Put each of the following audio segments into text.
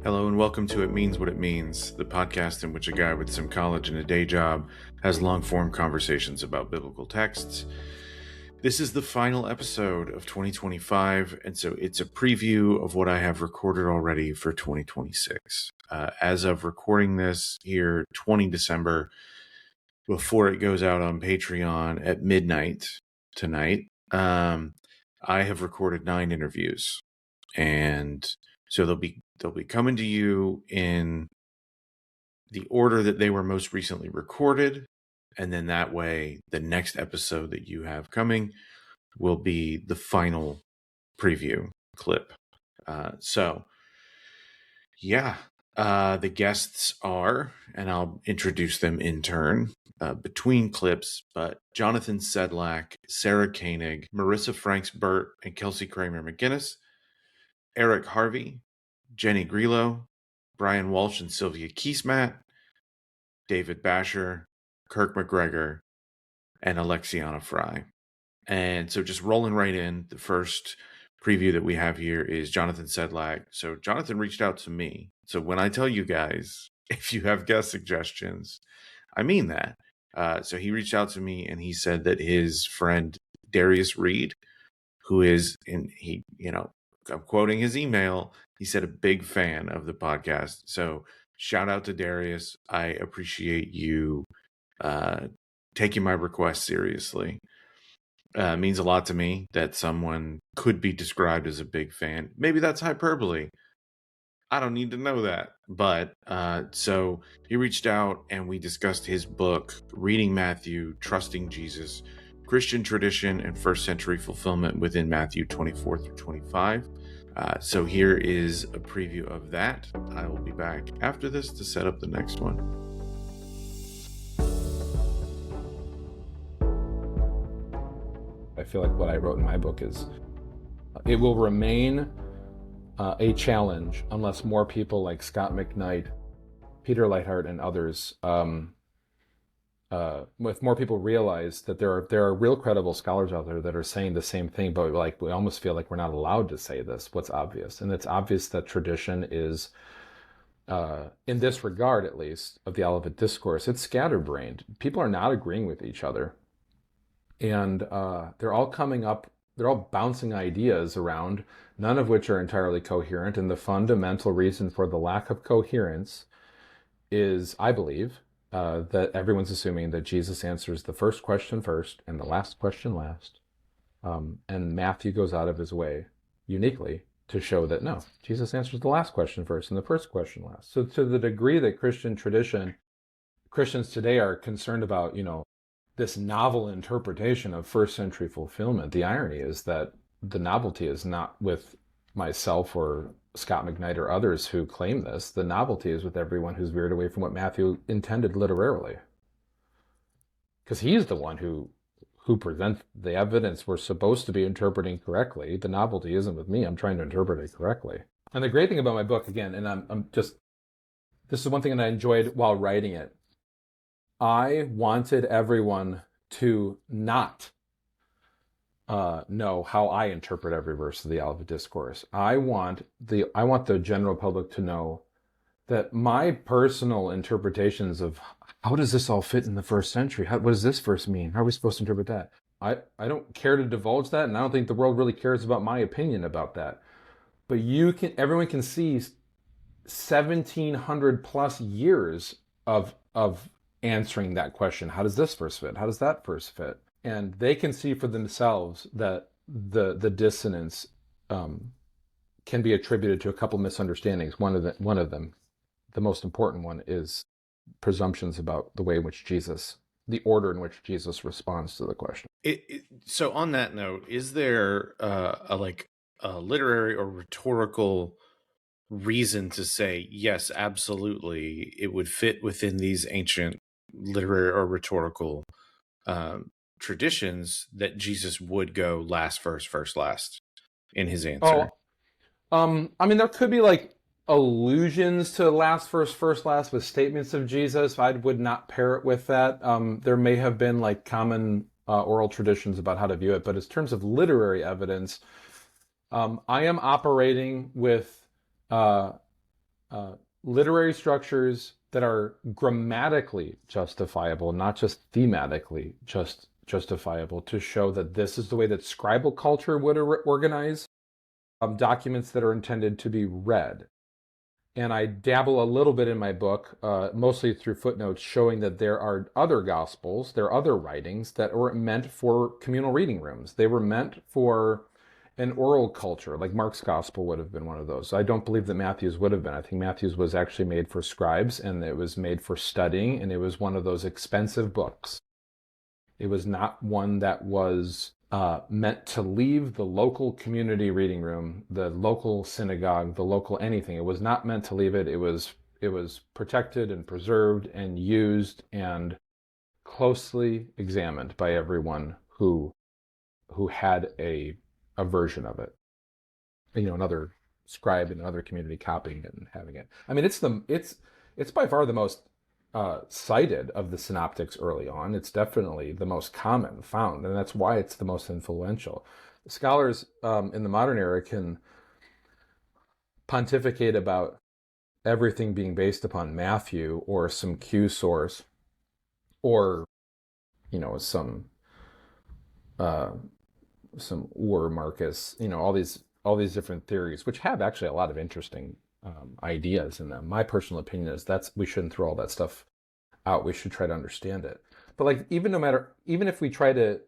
Hello and welcome to It Means What It Means, the podcast in which a guy with some college and a day job has long-form conversations about biblical texts. This is the final episode of 2025, and so it's a preview of what I have recorded already for 2026. As of recording this here, 20 December, before it goes out on Patreon at midnight tonight, I have recorded 9 interviews, and so they'll be coming to you in the order that they were most recently recorded, and then that way the next episode that you have coming will be the final preview clip. The guests are, and I'll introduce them in turn between clips, but Jonathan Sedlak, Sarah Koenig, Marissa Franks-Burt, and Kelsey Kramer McGinnis, Eric Harvey, Jenny Grillo, Brian Walsh and Sylvia Kiesmat, David Basher, Kirk McGregor, and Alexiana Fry. And so just rolling right in, the first preview that we have here is Jonathan Sedlak. So Jonathan reached out to me. So when I tell you guys, if you have guest suggestions, I mean that. So he reached out to me and he said that his friend Darius Reed, who is I'm quoting his email, he said a big fan of the podcast. So shout out to Darius. I appreciate you taking my request seriously. It means a lot to me that someone could be described as a big fan. Maybe that's hyperbole. I don't need to know that. But so he reached out and we discussed his book, Reading Matthew, Trusting Jesus, Christian Tradition and First Century Fulfillment within Matthew 24 through 25. So here is a preview of that. I will be back after this to set up the next one. I feel like what I wrote in my book is, it will remain a challenge unless more people like Scott McKnight, Peter Leithart, and others, if more people realize that there are real credible scholars out there that are saying the same thing, but like we almost feel like we're not allowed to say this. What's obvious, and it's obvious that tradition is, in this regard at least, of the Olivet Discourse, it's scatterbrained. People are not agreeing with each other. And they're all bouncing ideas around, none of which are entirely coherent. And the fundamental reason for the lack of coherence is, I believe, that everyone's assuming that Jesus answers the first question first and the last question last. And Matthew goes out of his way, uniquely, to show that no, Jesus answers the last question first and the first question last. So to the degree that Christians today are concerned about, this novel interpretation of first century fulfillment, the irony is that the novelty is not with myself or Scott McKnight or others who claim this. The novelty is with everyone who's veered away from what Matthew intended literarily. Because he's the one who presents the evidence we're supposed to be interpreting correctly. The novelty isn't with me. I'm trying to interpret it correctly. And the great thing about my book, again, and this is one thing that I enjoyed while writing it. I wanted everyone to not know how I interpret every verse of the Olivet Discourse. I want the general public to know that my personal interpretations of how does this all fit in the first century? What does this verse mean? How are we supposed to interpret that? I don't care to divulge that, and I don't think the world really cares about my opinion about that. But everyone can see 1,700 plus years of answering that question. How does this verse fit? How does that verse fit? And they can see for themselves that the dissonance can be attributed to a couple misunderstandings. One of them, the most important one, is presumptions about the way in which the order in which Jesus responds to the question. So on that note, is there a literary or rhetorical reason to say, yes, absolutely, it would fit within these ancient literary or rhetorical traditions that Jesus would go last verse, first last in his answer? There could be allusions to last verse, first last with statements of Jesus. I would not pair it with that. There may have been common oral traditions about how to view it, but in terms of literary evidence, I am operating with literary structures that are grammatically justifiable, not just thematically justifiable, to show that this is the way that scribal culture would organize documents that are intended to be read. And I dabble a little bit in my book, mostly through footnotes, showing that there are other gospels, there are other writings that were meant for communal reading rooms. They were meant for an oral culture, like Mark's gospel would have been one of those. I don't believe that Matthew's would have been. I think Matthew's was actually made for scribes, and it was made for studying, and it was one of those expensive books. It was not one that was meant to leave the local community reading room, the local synagogue, the local anything. It was not meant to leave it. It was protected and preserved and used and closely examined by everyone who had a version of it. Another scribe in another community copying it and having it. I mean, it's by far the most cited of the synoptics early on. It's definitely the most common found, and that's why it's the most influential. Scholars in the modern era can pontificate about everything being based upon Matthew or some Q source, or some Ur Marcus, all these different theories, which have actually a lot of interesting ideas in them. My personal opinion is we shouldn't throw all that stuff out. We should try to understand it. But even if we try to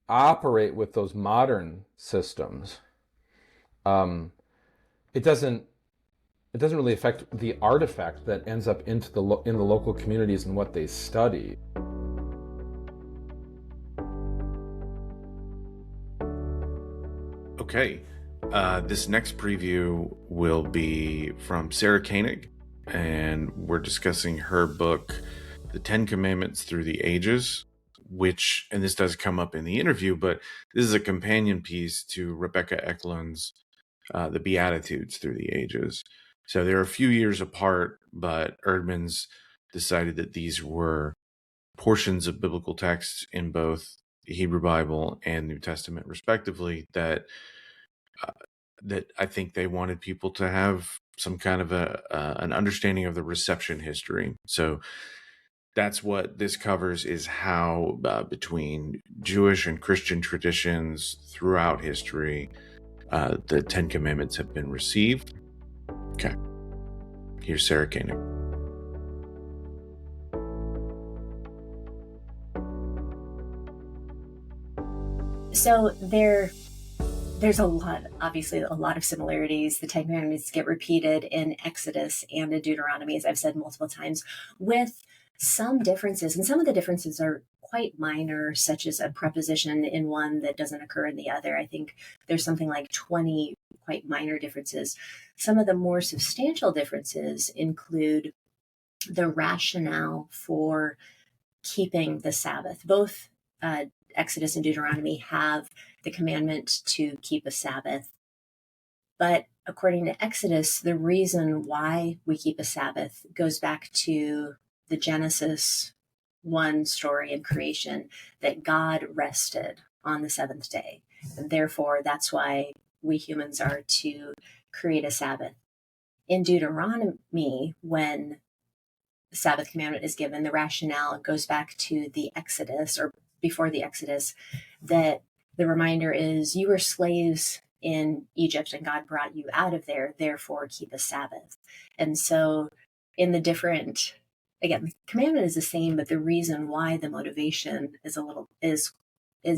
operate with those modern systems, it doesn't really affect the artifact that ends up in the local communities and what they study. Okay. This next preview will be from Sarah Koenig, and we're discussing her book, The 10 Commandments Through the Ages, and this does come up in the interview, but this is a companion piece to Rebecca Eklund's The Beatitudes Through the Ages. So they're a few years apart, but Erdman's decided that these were portions of biblical texts in both the Hebrew Bible and New Testament, respectively, that I think they wanted people to have some kind of an understanding of the reception history. So that's what this covers, is how between Jewish and Christian traditions throughout history, the 10 Commandments have been received. Okay. Here's Sarah Koenig. So there's obviously a lot of similarities. The 10 Commandments get repeated in Exodus and in Deuteronomy, as I've said multiple times, with some differences. And some of the differences are quite minor, such as a preposition in one that doesn't occur in the other. I think there's something like 20 quite minor differences. Some of the more substantial differences include the rationale for keeping the Sabbath. Both Exodus and Deuteronomy have the commandment to keep a Sabbath. But according to Exodus, the reason why we keep a Sabbath goes back to the Genesis 1 story in creation, that God rested on the seventh day. And therefore, that's why we humans are to create a Sabbath. In Deuteronomy, when the Sabbath commandment is given, the rationale goes back to the Exodus, or before the Exodus, that the reminder is, you were slaves in Egypt and God brought you out of there, therefore keep a Sabbath. And so in the different, again, the commandment is the same, but the reason why, the motivation is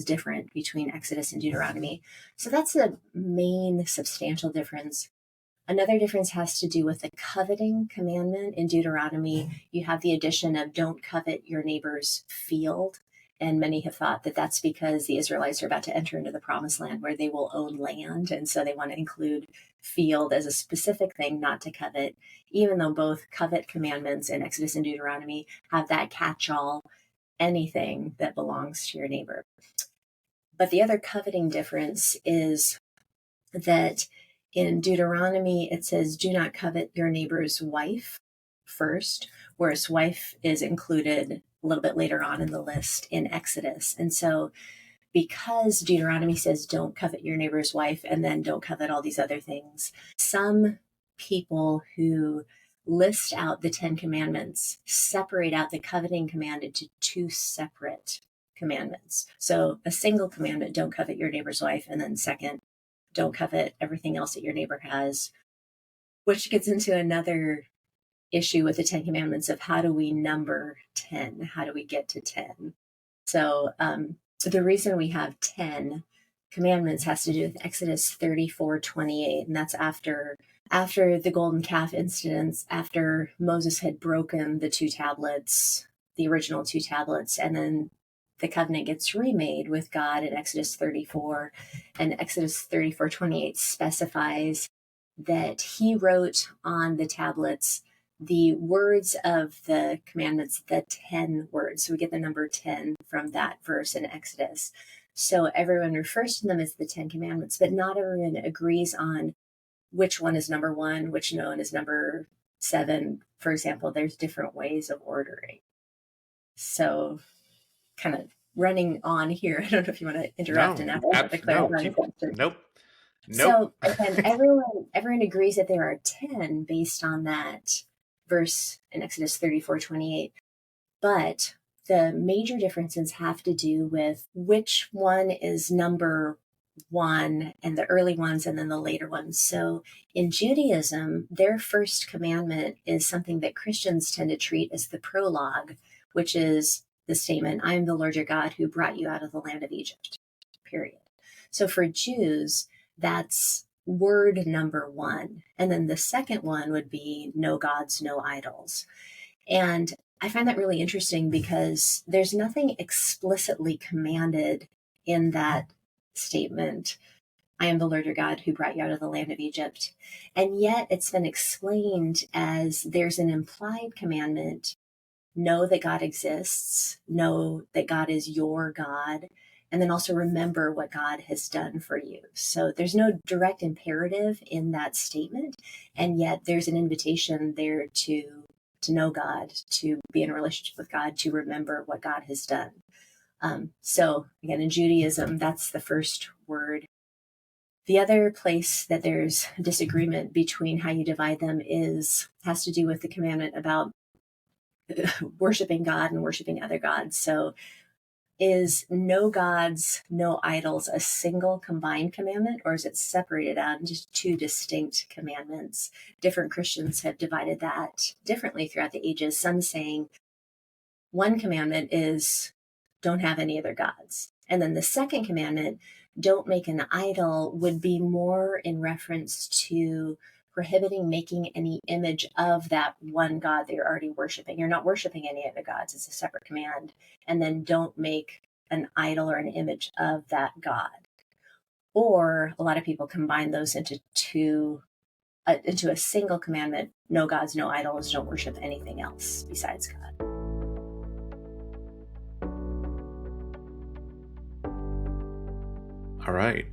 different between Exodus and Deuteronomy. So that's the main substantial difference. Another difference has to do with the coveting commandment. In Deuteronomy, you have the addition of don't covet your neighbor's field. And many have thought that that's because the Israelites are about to enter into the promised land where they will own land. And so they want to include field as a specific thing not to covet, even though both covet commandments in Exodus and Deuteronomy have that catch-all, anything that belongs to your neighbor. But the other coveting difference is that in Deuteronomy, it says, do not covet your neighbor's wife first, whereas wife is included a little bit later on in the list in Exodus. And so because Deuteronomy says don't covet your neighbor's wife and then don't covet all these other things, some people who list out the 10 commandments, separate out the coveting command into two separate commandments. So a single commandment, don't covet your neighbor's wife, and then second, don't covet everything else that your neighbor has, which gets into another issue with the 10 commandments of how do we number 10? How do we get to 10? So the reason we have 10 commandments has to do with Exodus 34:28, and that's after the golden calf incidents, after Moses had broken the two tablets, the original two tablets, and then the covenant gets remade with God in Exodus 34, and Exodus 34:28 specifies that he wrote on the tablets the words of the commandments, the 10 words. So we get the number 10 from that verse in Exodus. So everyone refers to them as the 10 commandments, but not everyone agrees on which one is number 1, which one is number 7. For example, there's different ways of ordering. So kind of running on here. I don't know if you want to interrupt and ask the clarifying question. Nope. So again, everyone agrees that there are 10 based on that verse in Exodus 34:28. But the major differences have to do with which one is number 1 and the early ones and then the later ones. So in Judaism, their first commandment is something that Christians tend to treat as the prologue, which is the statement, I am the Lord your God who brought you out of the land of Egypt, period. So for Jews, that's word number 1. And then the second one would be no gods, no idols. And I find that really interesting because there's nothing explicitly commanded in that statement. I am the Lord your God who brought you out of the land of Egypt. And yet it's been explained as there's an implied commandment. Know that God exists. Know that God is your God. And then also remember what God has done for you. So there's no direct imperative in that statement. And yet there's an invitation there to know God, to be in a relationship with God, to remember what God has done. So again, in Judaism, that's the first word. The other place that there's disagreement between how you divide them has to do with the commandment about worshiping God and worshiping other gods. So is no gods, no idols a single combined commandment, or is it separated out into two distinct commandments? Different Christians have divided that differently throughout the ages. Some saying one commandment is don't have any other gods. And then the second commandment, don't make an idol, would be more in reference to prohibiting making any image of that one God that you're already worshiping. You're not worshiping any other gods. It's a separate command. And then don't make an idol or an image of that God. Or a lot of people combine those into a single commandment. No gods, no idols. Don't worship anything else besides God. All right.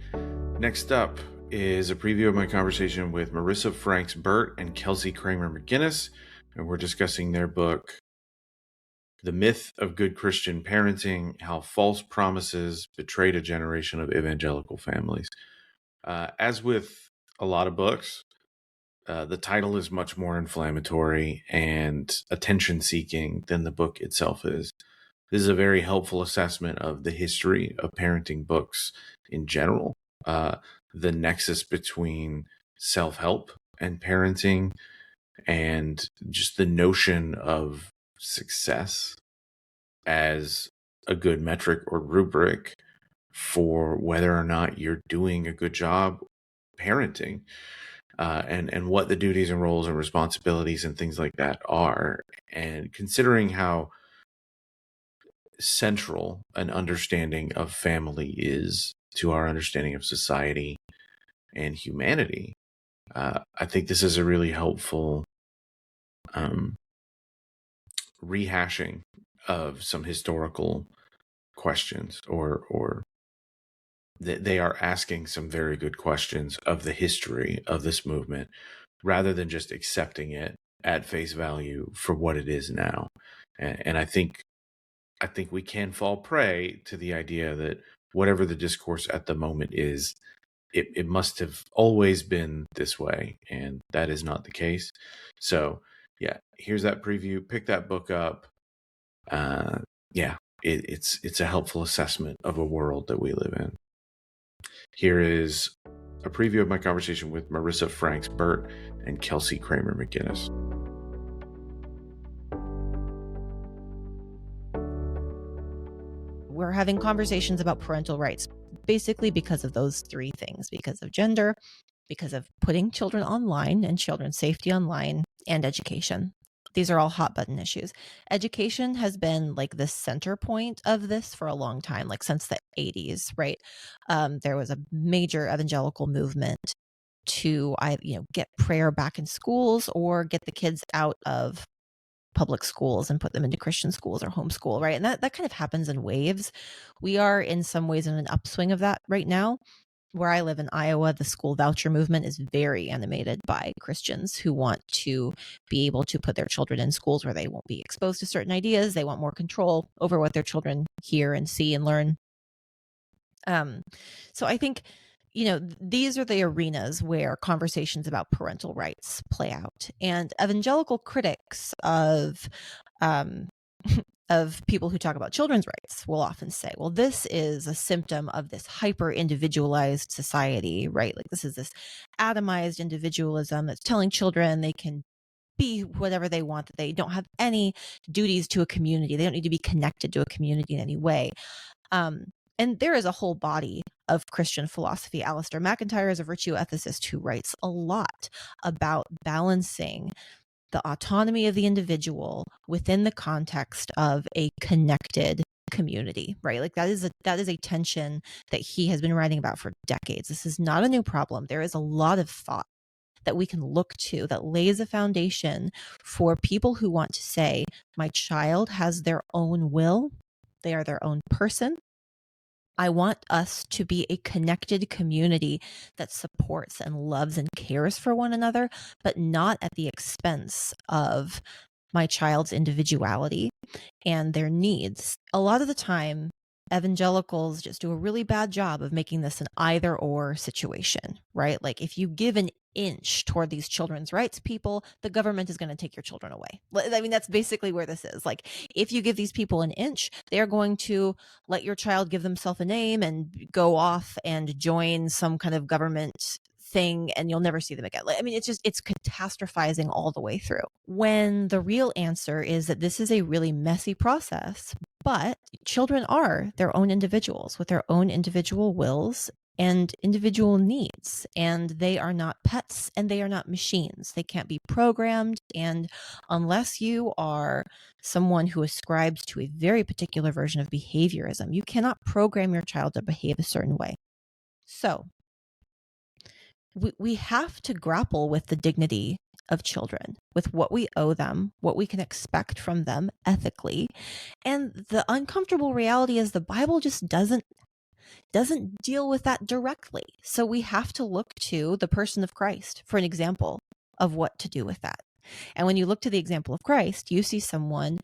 Next up is a preview of my conversation with Marissa Franks Burt and Kelsey Kramer McGinnis, and we're discussing their book, The Myth of Good Christian Parenting, How False Promises Betrayed a Generation of Evangelical Families. As with a lot of books, the title is much more inflammatory and attention-seeking than the book itself is. This is a very helpful assessment of the history of parenting books in general, the nexus between self-help and parenting, and just the notion of success as a good metric or rubric for whether or not you're doing a good job parenting, and what the duties and roles and responsibilities and things like that are. And considering how central an understanding of family is to our understanding of society and humanity, I think this is a really helpful rehashing of some historical questions, or they are asking some very good questions of the history of this movement rather than just accepting it at face value for what it is now. And I think we can fall prey to the idea that whatever the discourse at the moment is, it must have always been this way, and that is not the case. So yeah, here's that preview. Pick that book up. Yeah, it's a helpful assessment of a world that we live in. Here is a preview of my conversation with Marissa Franks Burt and Kelsey Kramer McGinnis. We're having conversations about parental rights, basically because of those three things: because of gender, because of putting children online and children's safety online, and education. These are all hot button issues. Education has been like the center point of this for a long time, like since the 80s, right? There was a major evangelical movement to get prayer back in schools or get the kids out of public schools and put them into Christian schools or homeschool, right? And that kind of happens in waves. We are in some ways in an upswing of that right now. Where I live in Iowa, the school voucher movement is very animated by Christians who want to be able to put their children in schools where they won't be exposed to certain ideas. They want more control over what their children hear and see and learn. So I think, these are the arenas where conversations about parental rights play out. And evangelical critics of of people who talk about children's rights will often say, well, this is a symptom of this hyper individualized society, right? Like this is this atomized individualism that's telling children they can be whatever they want, that they don't have any duties to a community. They don't need to be connected to a community in any way. And there is a whole body of Christian philosophy. Alistair McIntyre is a virtue ethicist who writes a lot about balancing the autonomy of the individual within the context of a connected community, right? Like that is a tension that he has been writing about for decades. This is not a new problem. There is a lot of thought that we can look to that lays a foundation for people who want to say, my child has their own will. They are their own person. I want us to be a connected community that supports and loves and cares for one another, but not at the expense of my child's individuality and their needs. A lot of the time, evangelicals just do a really bad job of making this an either or situation, right? Like if you give an inch toward these children's rights people, the government is going to take your children away. I mean, that's basically where this is. Like if you give these people an inch, they're going to let your child give themselves a name and go off and join some kind of government thing, and you'll never see them again. I mean, it's catastrophizing all the way through, when the real answer is that this is a really messy process, but children are their own individuals with their own individual wills and individual needs, and they are not pets and they are not machines. They can't be programmed, and unless you are someone who ascribes to a very particular version of behaviorism, you cannot program your child to behave a certain way. So we have to grapple with the dignity of children, with what we owe them, what we can expect from them ethically. And the uncomfortable reality is the Bible just doesn't deal with that directly. So we have to look to the person of Christ for an example of what to do with that. And when you look to the example of Christ, you see someone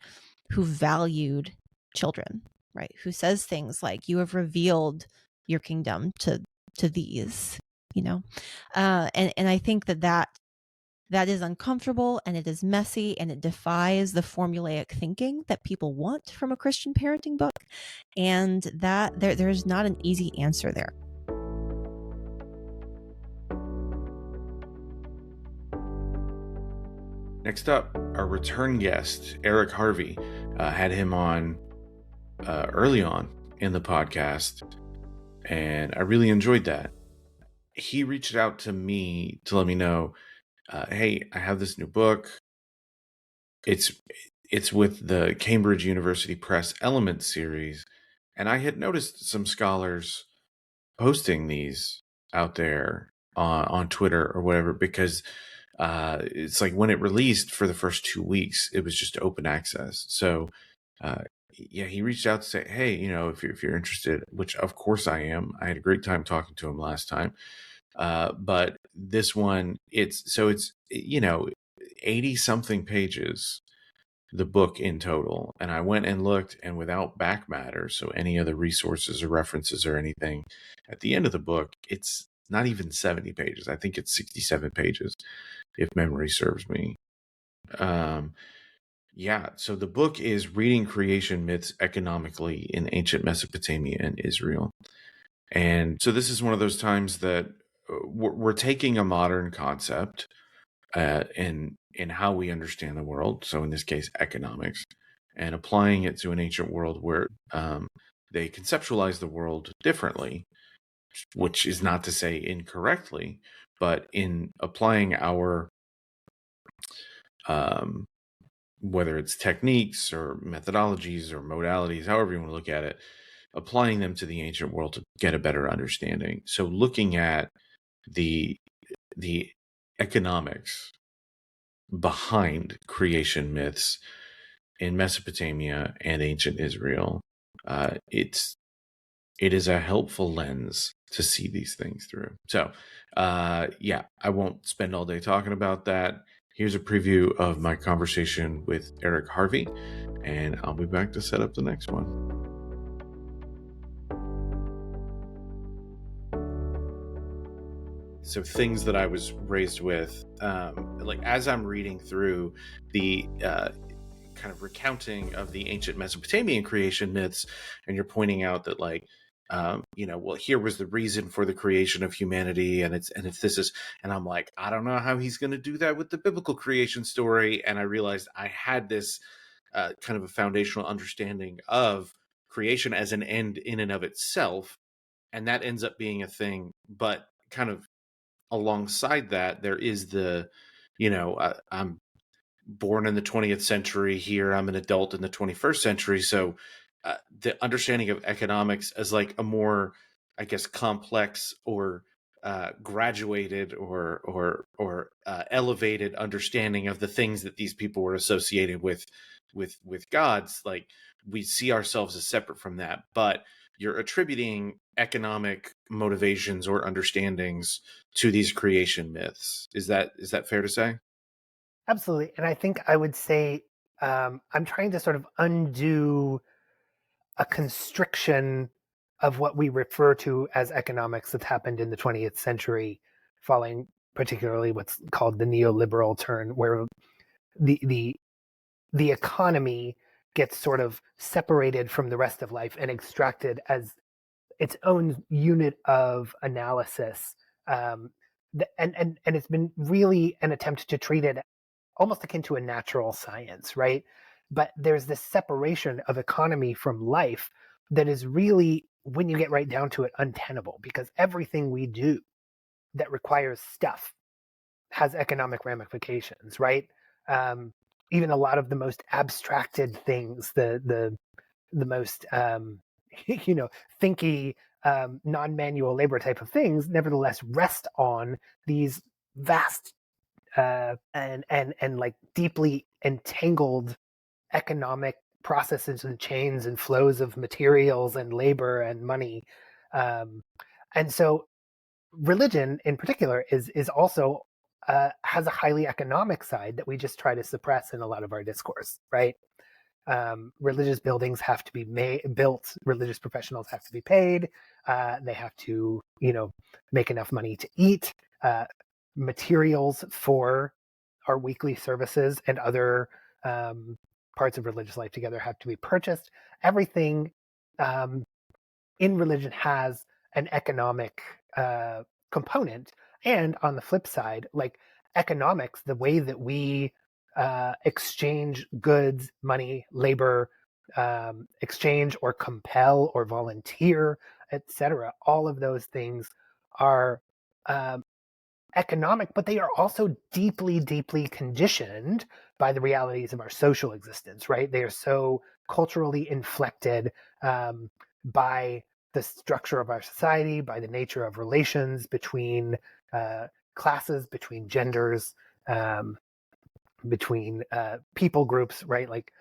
who valued children, right? Who says things like, you have revealed your kingdom to these, and I think that is uncomfortable, and it is messy, and it defies the formulaic thinking that people want from a Christian parenting book, and that there's not an easy answer there. Next up, our return guest, Eric Harvey, had him on early on in the podcast, and I really enjoyed that. He reached out to me to let me know, hey, I have this new book. It's with the Cambridge University Press Elements series, and I had noticed some scholars posting these out there on Twitter or whatever, because it's like when it released for the first 2 weeks, it was just open access. So yeah, he reached out to say, hey, if you're interested, which of course I am. I had a great time talking to him last time. But this one, it's 80 something pages, the book in total. And I went and looked, and without back matter, so any other resources or references or anything, at the end of the book, it's not even 70 pages. I think it's 67 pages, if memory serves me. Yeah, so the book is Reading Creation Myths Economically in Ancient Mesopotamia and Israel. And so this is one of those times that we're taking a modern concept in how we understand the world, so in this case, economics, and applying it to an ancient world where they conceptualize the world differently, which is not to say incorrectly, but in applying our whether it's techniques or methodologies or modalities, however you want to look at it, applying them to the ancient world to get a better understanding. So looking at the economics behind creation myths in Mesopotamia and ancient Israel, it is a helpful lens to see these things through. So, yeah, I won't spend all day talking about that. Here's a preview of my conversation with Eric Harvey, and I'll be back to set up the next one. So things that I was raised with, like as I'm reading through the kind of recounting of the ancient Mesopotamian creation myths, and you're pointing out that like, well, here was the reason for the creation of humanity, and it's this is, and I'm like, I don't know how he's going to do that with the biblical creation story, and I realized I had this kind of a foundational understanding of creation as an end in and of itself, and that ends up being a thing, but kind of alongside that, there is the, I'm born in the 20th century here. I'm an adult in the 21st century. So the understanding of economics as like a more, I guess, complex or graduated or elevated understanding of the things that these people were associated with gods. Like we see ourselves as separate from that, but you're attributing economic motivations or understandings to these creation myths. Is that fair to say? Absolutely. And I think I would say I'm trying to sort of undo a constriction of what we refer to as economics that's happened in the 20th century, following particularly what's called the neoliberal turn, where the economy gets sort of separated from the rest of life and extracted as its own unit of analysis. And it's been really an attempt to treat it almost akin to a natural science, right? But there's this separation of economy from life that is really, when you get right down to it, untenable, because everything we do that requires stuff has economic ramifications, right? Even a lot of the most abstracted things, the most thinky non-manual labor type of things, nevertheless rest on these vast and like deeply entangled economic processes and chains and flows of materials and labor and money. And so religion in particular is also has a highly economic side that we just try to suppress in a lot of our discourse, right? Religious buildings have to be built. Religious professionals have to be paid. They have to, make enough money to eat. Materials for our weekly services and other parts of religious life together have to be purchased. Everything in religion has an economic component. And on the flip side, like economics, the way that we exchange goods, money, labor, exchange or compel or volunteer, etc. All of those things are economic, but they are also deeply, deeply conditioned by the realities of our social existence, right? They are so culturally inflected by the structure of our society, by the nature of relations between classes, between genders, between people groups, right? Like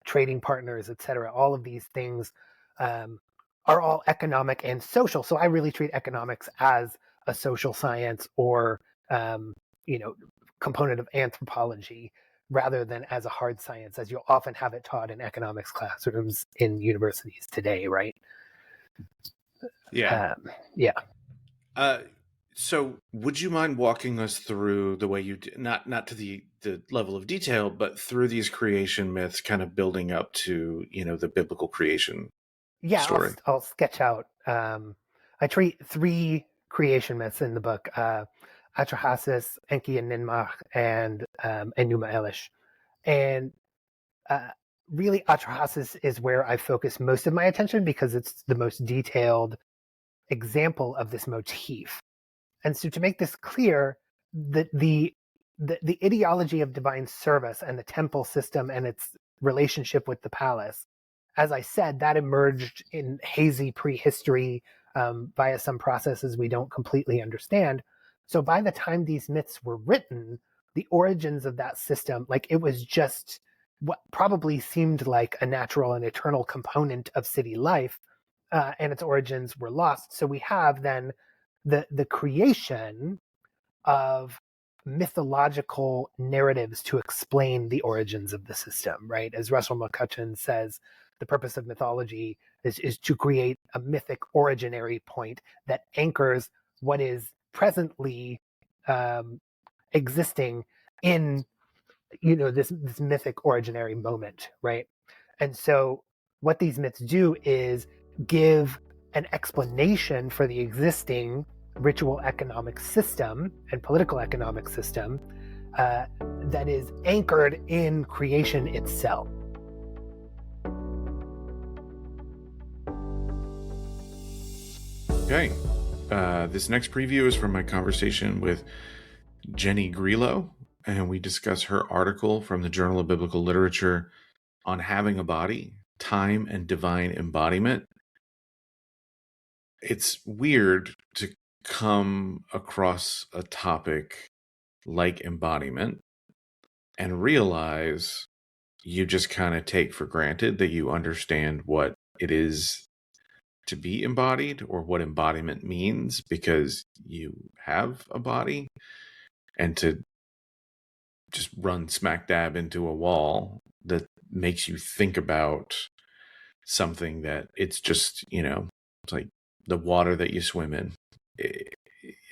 trading partners, etc. All of these things are all economic and social. So I really treat economics as a social science or component of anthropology rather than as a hard science, as you'll often have it taught in economics classrooms in universities today, right? Yeah. Yeah. So, would you mind walking us through the way you not to the level of detail, but through these creation myths, kind of building up to the biblical creation Yeah, story? I'll sketch out. I treat 3 creation myths in the book: Atrahasis, Enki and Ninmah, and Enuma Elish. And uh, really, Atrahasis is where I focus most of my attention because it's the most detailed example of this motif. And so, to make this clear, the ideology of divine service and the temple system and its relationship with the palace, as I said, that emerged in hazy prehistory via some processes we don't completely understand. So by the time these myths were written, the origins of that system, like it was just what probably seemed like a natural and eternal component of city life, and its origins were lost. So we have then the creation of mythological narratives to explain the origins of the system, right? As Russell McCutcheon says, the purpose of mythology is to create a mythic originary point that anchors what is presently existing in this mythic originary moment, right? And so what these myths do is give an explanation for the existing ritual economic system and political economic system that is anchored in creation itself. Okay. This next preview is from my conversation with Jenny Grillo, and we discuss her article from the Journal of Biblical Literature on having a body, time, and divine embodiment. It's weird to come across a topic like embodiment and realize you just kind of take for granted that you understand what it is to be embodied or what embodiment means because you have a body, and to just run smack dab into a wall that makes you think about something that it's just, it's like the water that you swim in.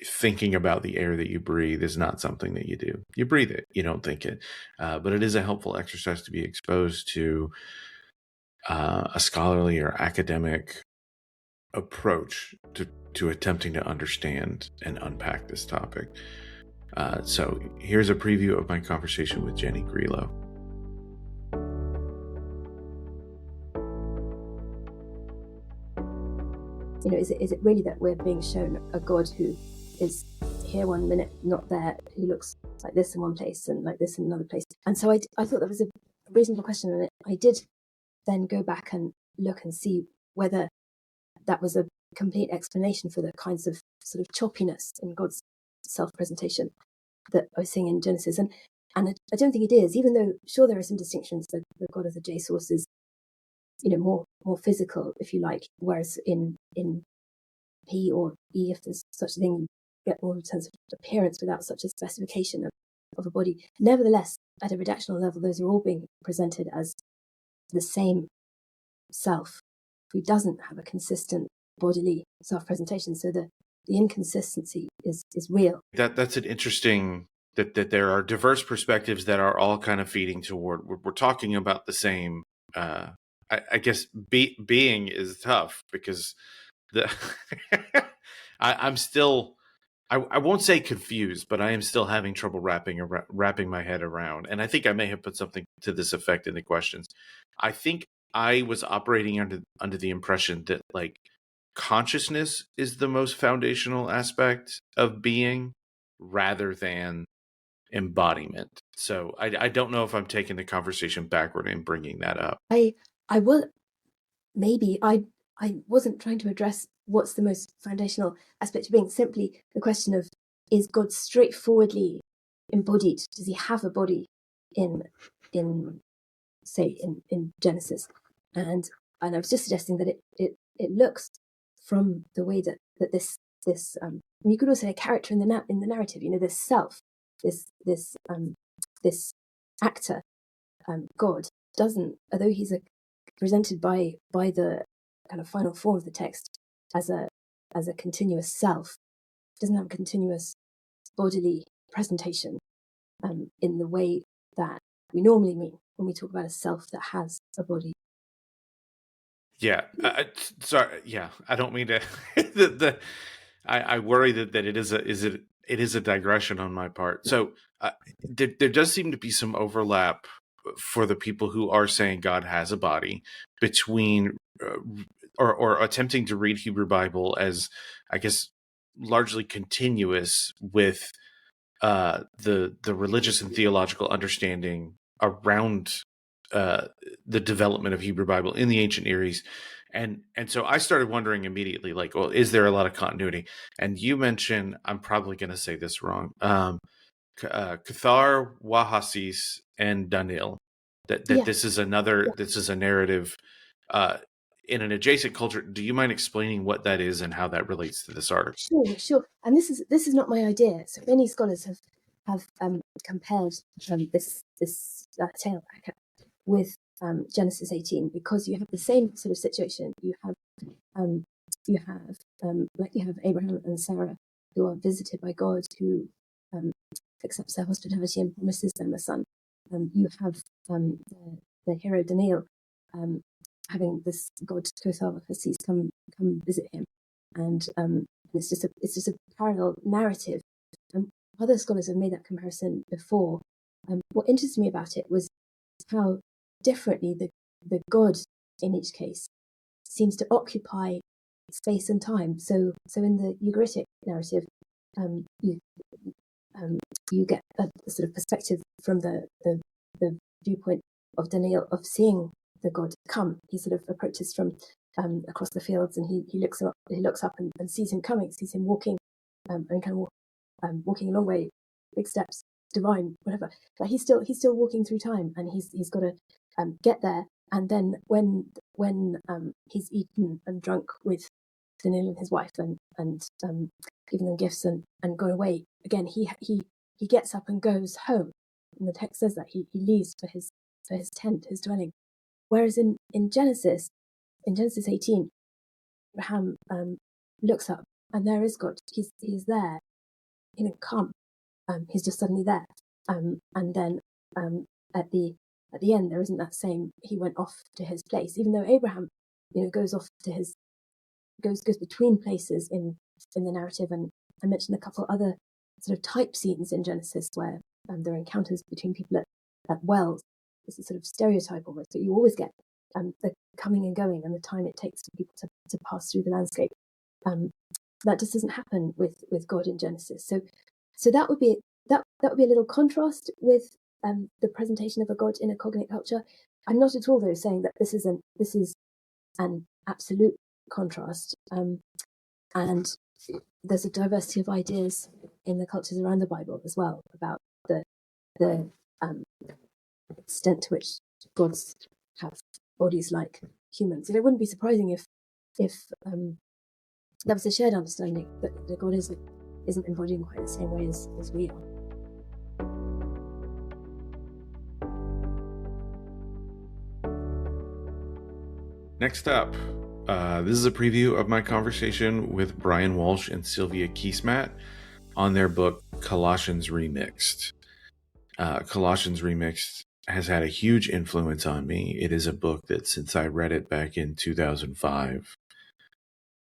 Thinking about the air that you breathe is not something that you do. You breathe it, you don't think it. But it is a helpful exercise to be exposed to a scholarly or academic approach to attempting to understand and unpack this topic. So here's a preview of my conversation with Jenny Grillo. Is it really that we're being shown a God who is here one minute, not there, who looks like this in one place and like this in another place? And so I thought that was a reasonable question, and I did then go back and look and see whether that was a complete explanation for the kinds of sort of choppiness in God's self-presentation that I was seeing in Genesis. And I don't think it is, even though sure there are some distinctions. The God of the J source is more physical, if you like, whereas in P or E, if there's such a thing, you get more of a sense of appearance without such a specification of a body. Nevertheless, at a redactional level, those are all being presented as the same self who doesn't have a consistent bodily self-presentation. So the inconsistency is real. That's an interesting that there are diverse perspectives that are all kind of feeding toward. We're talking about the same. I guess being is tough because I'm still. I won't say confused, but I am still having trouble wrapping my head around. And I think I may have put something to this effect in the questions. I think I was operating under the impression that like consciousness is the most foundational aspect of being rather than embodiment. So I don't know if I'm taking the conversation backward and bringing that up. I will, maybe I wasn't trying to address what's the most foundational aspect of being, simply the question of, is God straightforwardly embodied? Does he have a body in Genesis? And I was just suggesting that it looks from the way that this you could also say a character in the narrative, this self, this actor, God doesn't, although he's presented by the kind of final form of the text as a continuous self, doesn't have a continuous bodily presentation in the way that we normally mean when we talk about a self that has a body. Yeah, sorry. Yeah, I don't mean to. I worry that it is a digression on my part. So there does seem to be some overlap for the people who are saying God has a body between or attempting to read Hebrew Bible as, I guess, largely continuous with the religious and theological understanding around the development of Hebrew Bible in the ancient Near East. And so I started wondering immediately, like, well, is there a lot of continuity? And you mentioned, I'm probably going to say this wrong, Cathar, Wahasis, and Danil. That Yeah. this is a narrative in an adjacent culture. Do you mind explaining what that is and how that relates to this article? Sure. And this is not my idea. So many scholars have compared this tale with Genesis 18, because you have the same sort of situation. You have Abraham and Sarah, who are visited by God, who accepts their hospitality and promises them a son. You have the hero Daniel having this god Kothar Hassis come visit him, and it's just a parallel narrative. Other scholars have made that comparison before. What interested me about it was how differently the god in each case seems to occupy space and time. So in the Ugaritic narrative, you get a sort of perspective from the viewpoint of Daniel, of seeing the god come. He sort of approaches from across the fields, and he looks up and sees him coming, sees him walking, and kind of walking a long way, big steps, divine, whatever. But he's still walking through time, and he's got to get there. And then when he's eaten and drunk with Daniel and his wife, and given them gifts and gone away again, he gets up and goes home. And the text says that he leaves for his tent, his dwelling. Whereas in Genesis 18, Abraham looks up, and there is God. He's there. He didn't come. He's just suddenly there. And then at the end, there isn't that same. He went off to his place, even though Abraham, goes off to his goes between places in the narrative. And I mentioned a couple other sort of type scenes in Genesis where there are encounters between people at wells. It's a sort of stereotype almost, but you always get the coming and going and the time it takes for people to pass through the landscape. That just doesn't happen with God in Genesis. So that would be a little contrast with the presentation of a God in a cognate culture. I'm not at all though saying that this is an absolute contrast. And there's a diversity of ideas in the cultures around the Bible as well about the extent to which gods have bodies like humans. And it wouldn't be surprising if there was a shared understanding that the God isn't embodied in quite the same way as we are. Next up, this is a preview of my conversation with Brian Walsh and Sylvia Kiesmat on their book Colossians Remixed. Colossians Remixed has had a huge influence on me. It is a book that since I read it back in 2005,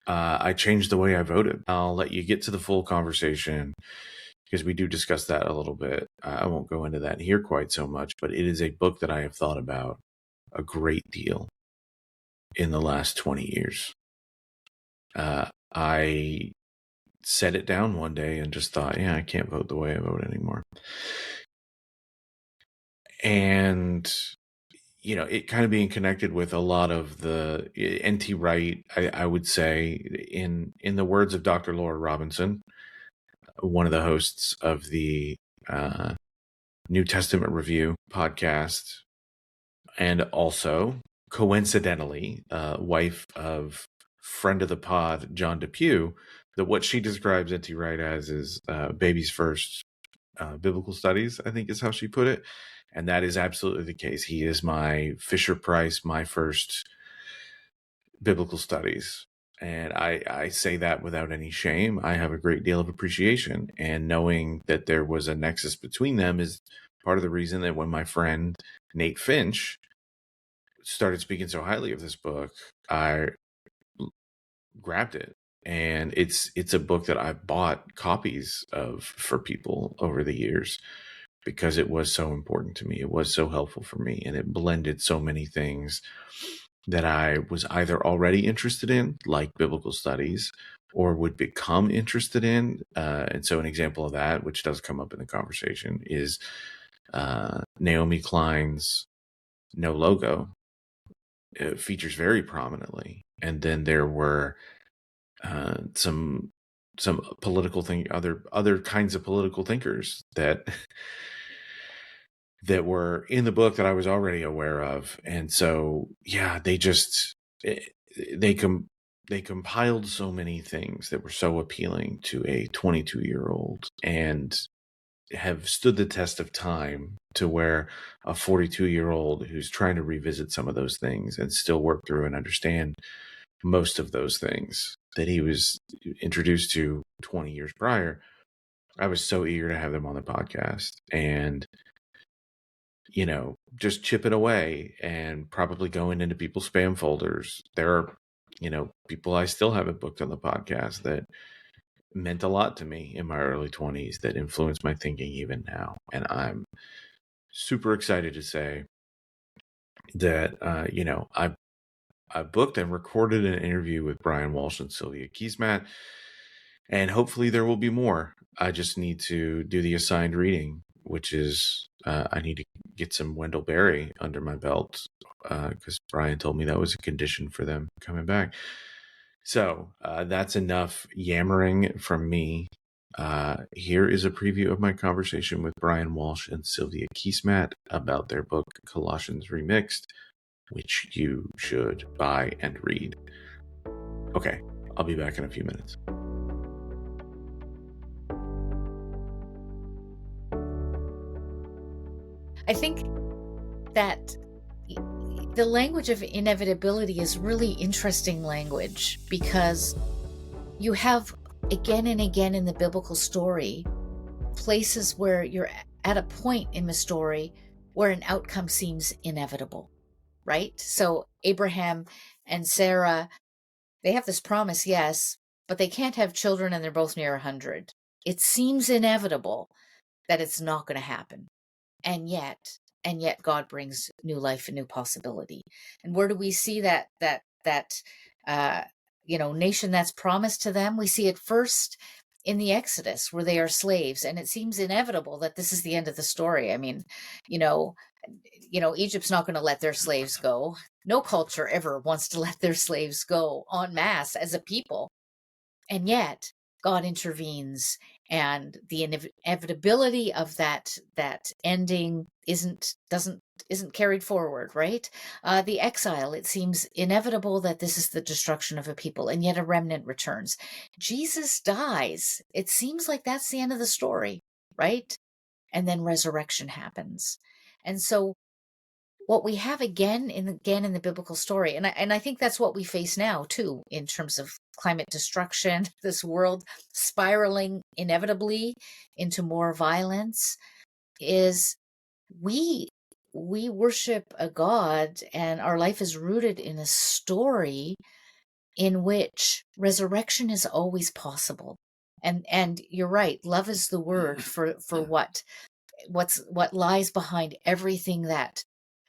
I changed the way I voted. I'll let you get to the full conversation because we do discuss that a little bit. I won't go into that here quite so much, but it is a book that I have thought about a great deal in the last 20 years. I set it down one day and just thought, I can't vote the way I vote anymore. And, it kind of being connected with a lot of the N.T. Wright, I would say, in the words of Dr. Laura Robinson, one of the hosts of the New Testament Review podcast, and also, coincidentally, wife of friend of the pod, John Depew, that what she describes N.T. Wright as is baby's first biblical studies, I think is how she put it. And that is absolutely the case. He is my Fisher Price, my first biblical studies. And I say that without any shame. I have a great deal of appreciation. And knowing that there was a nexus between them is part of the reason that when my friend Nate Finch started speaking so highly of this book, I grabbed it. And it's a book that I've bought copies of for people over the years because it was so important to me. It was so helpful for me, and it blended so many things that I was either already interested in, like biblical studies, or would become interested in. And so an example of that, which does come up in the conversation, is Naomi Klein's No Logo. It features very prominently. And then there were some political other kinds of political thinkers that that were in the book that I was already aware of. And so, yeah, they compiled so many things that were so appealing to a 22-year-old and have stood the test of time to where a 42-year-old who's trying to revisit some of those things and still work through and understand most of those things that he was introduced to 20 years prior. I was so eager to have them on the podcast and, just chip it away and probably going into people's spam folders. There are, people I still haven't booked on the podcast that meant a lot to me in my early 20s that influenced my thinking even now. And I'm super excited to say that, I booked and recorded an interview with Brian Walsh and Sylvia Keesmaat, and hopefully there will be more. I just need to do the assigned reading, which is I need to get some Wendell Berry under my belt because Brian told me that was a condition for them coming back. So that's enough yammering from me. Here is a preview of my conversation with Brian Walsh and Sylvia Keesmaat about their book Colossians Remixed, which you should buy and read. Okay, I'll be back in a few minutes. I think that the language of inevitability is really interesting language because you have again and again in the biblical story places where you're at a point in the story where an outcome seems inevitable, right? So Abraham and Sarah, they have this promise, yes, but they can't have children and they're both near 100. It seems inevitable that it's not going to happen. And yet God brings new life and new possibility. And where do we see that nation that's promised to them? We see it first in the Exodus, where they are slaves, and it seems inevitable that this is the end of the story. I mean, Egypt's not going to let their slaves go. No culture ever wants to let their slaves go en masse as a people. And yet God intervenes, and the inevitability of that ending isn't carried forward, right? The exile, it seems inevitable that this is the destruction of a people, and yet a remnant returns. Jesus dies. It seems like that's the end of the story, right? And then resurrection happens. And so what we have again in the biblical story, and I think that's what we face now too, in terms of climate destruction, this world spiraling inevitably into more violence, is we worship a God, and our life is rooted in a story in which resurrection is always possible. And you're right, love is the word for what lies behind everything that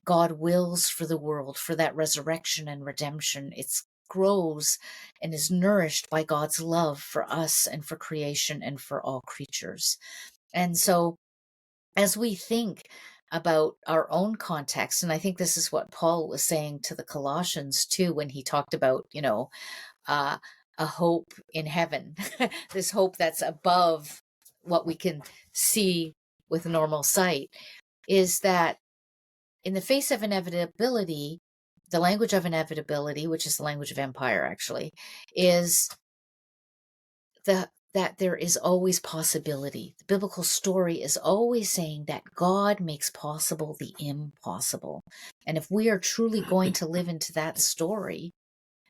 God wills for the world, for that resurrection and redemption. It grows and is nourished by God's love for us and for creation and for all creatures. And so as we think about our own context, and I think this is what Paul was saying to the Colossians too, when he talked about, a hope in heaven, this hope that's above what we can see with normal sight, is that in the face of inevitability, the language of inevitability, which is the language of empire actually, is that there is always possibility. The biblical story is always saying that God makes possible the impossible. And if we are truly going to live into that story,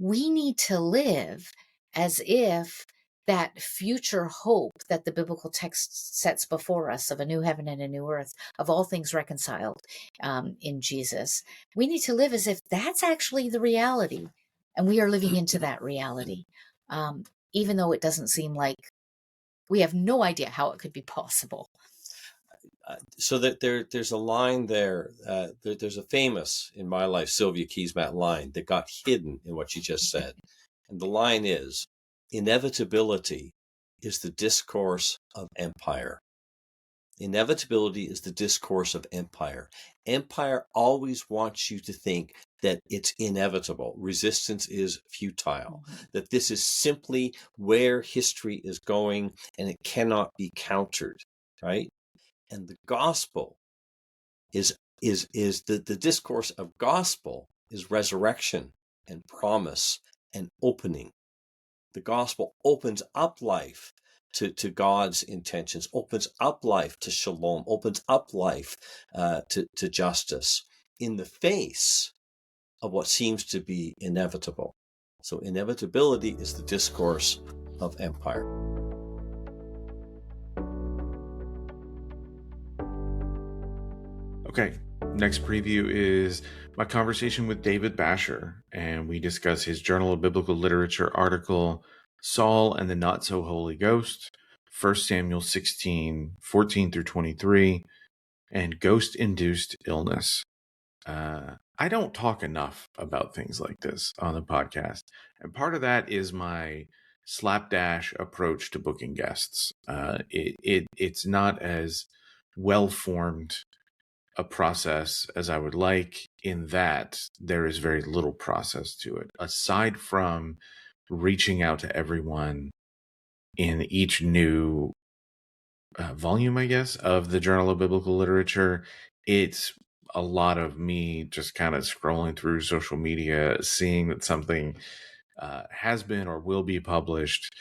we need to live as if that future hope that the biblical text sets before us of a new heaven and a new earth, of all things reconciled in Jesus, we need to live as if that's actually the reality. And we are living into that reality, even though it doesn't seem like we have no idea how it could be possible. So that there's a line there. There's a famous, in my life, Sylvia Keysmat line that got hidden in what you just said. And the line is, inevitability is the discourse of empire. Inevitability is the discourse of empire. Empire always wants you to think that it's inevitable. Resistance is futile. That this is simply where history is going and it cannot be countered, right? And the gospel is the discourse of gospel is resurrection and promise and opening. The gospel opens up life to God's intentions, opens up life to shalom, opens up life to justice in the face of what seems to be inevitable. So inevitability is the discourse of empire. Okay, next preview is my conversation with David Basher, and we discuss his Journal of Biblical Literature article, Saul and the Not So Holy Ghost, 1 Samuel 16, 14 through 23, and Ghost-Induced Illness. I don't talk enough about things like this on the podcast, and part of that is my slapdash approach to booking guests. It's not as well-formed a process as I would like, in that there is very little process to it. Aside from reaching out to everyone in each new volume, I guess, of the Journal of Biblical Literature, it's a lot of me just kind of scrolling through social media, seeing that something has been or will be published,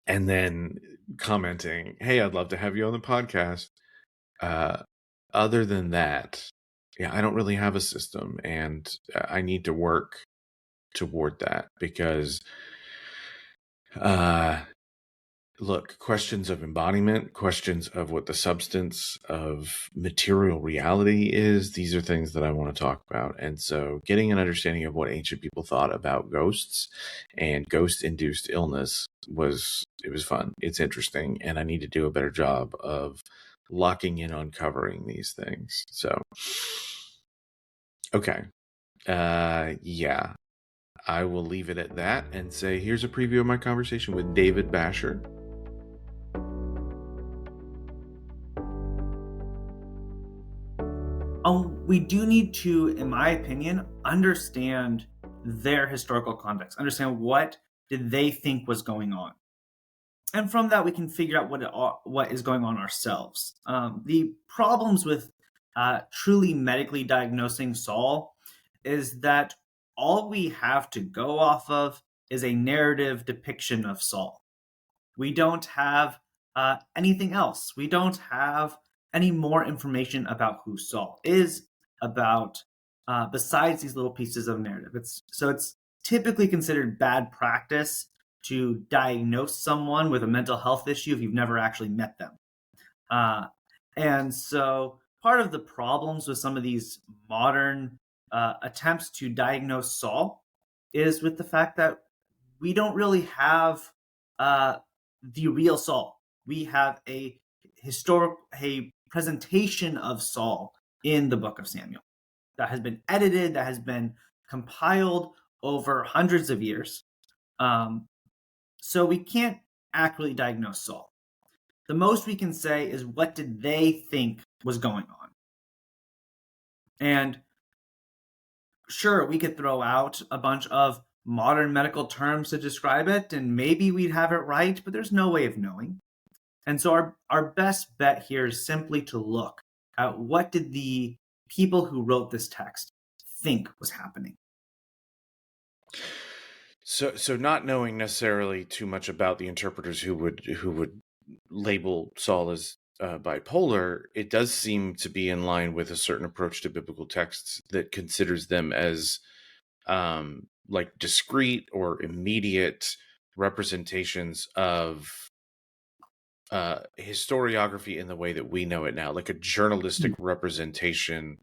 and then commenting, hey, I'd love to have you on the podcast. Other than that, yeah, I don't really have a system, and I need to work toward that because, look, questions of embodiment, questions of what the substance of material reality is, these are things that I want to talk about. And so getting an understanding of what ancient people thought about ghosts and ghost-induced illness was fun. It's interesting, and I need to do a better job of locking in on covering these things. So, okay. Yeah, I will leave it at that and say, here's a preview of my conversation with David Basher. We do need to, in my opinion, understand their historical context, understand what did they think was going on. And from that, we can figure out what is going on ourselves. The problems with truly medically diagnosing Saul is that all we have to go off of is a narrative depiction of Saul. We don't have anything else. We don't have any more information about who Saul is, about besides these little pieces of narrative. It's typically considered bad practice to diagnose someone with a mental health issue if you've never actually met them. And so part of the problems with some of these modern attempts to diagnose Saul is with the fact that we don't really have the real Saul. We have a presentation of Saul in the book of Samuel that has been edited, that has been compiled over hundreds of years. So we can't accurately diagnose Saul. The most we can say is, what did they think was going on? And sure, we could throw out a bunch of modern medical terms to describe it, and maybe we'd have it right, but there's no way of knowing. And so our best bet here is simply to look at what did the people who wrote this text think was happening. So not knowing necessarily too much about the interpreters who would label Saul as bipolar, it does seem to be in line with a certain approach to biblical texts that considers them as like discrete or immediate representations of historiography in the way that we know it now, like a journalistic representation